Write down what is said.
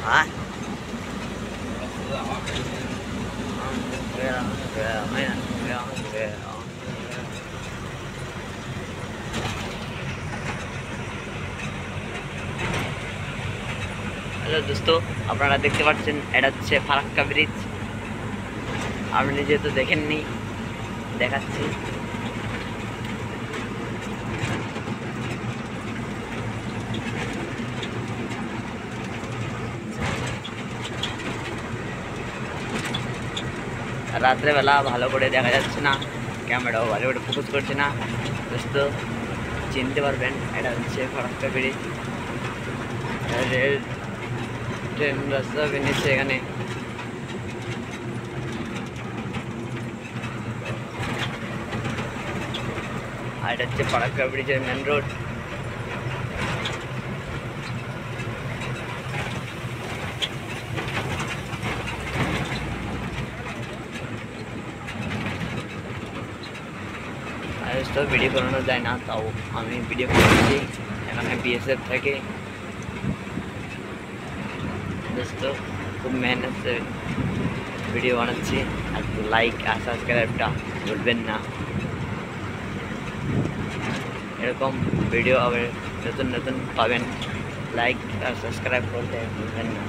হ্যাঁ হ্যালো দোস্ত, আপনারা দেখতে পাচ্ছেন এটা হচ্ছে ফারাক্কা ব্রিজ। আপনি যেহেতু দেখেননি দেখাচ্ছি। রাত্রেবেলা ভালো করে দেখা যাচ্ছে না, ক্যামেরাও ভালো করে ফোকাস করছে না। দোস্ত চিনতে পারবেন এটা হচ্ছে ফারাক্কা ব্রিজ। রেল ট্রেন রাস্তা বেরিয়েছে এখানে। আর এটা হচ্ছে ফারাক্কা ব্রিজের মেন রোড। আর তো ভিডিও করানো যায় না, তাও আমি ভিডিও করছি। এখানে বিএসএফ থেকে দোস্ত খুব মেহনত से ভিডিও বানাচ্ছি। আর লাইক আর সাবস্ক্রাইবটা ভুলবেন না। এরকম ভিডিও আবার নতুন নতুন পাবেন, লাইক আর সাবস্ক্রাইব করতে ভুলবেন না।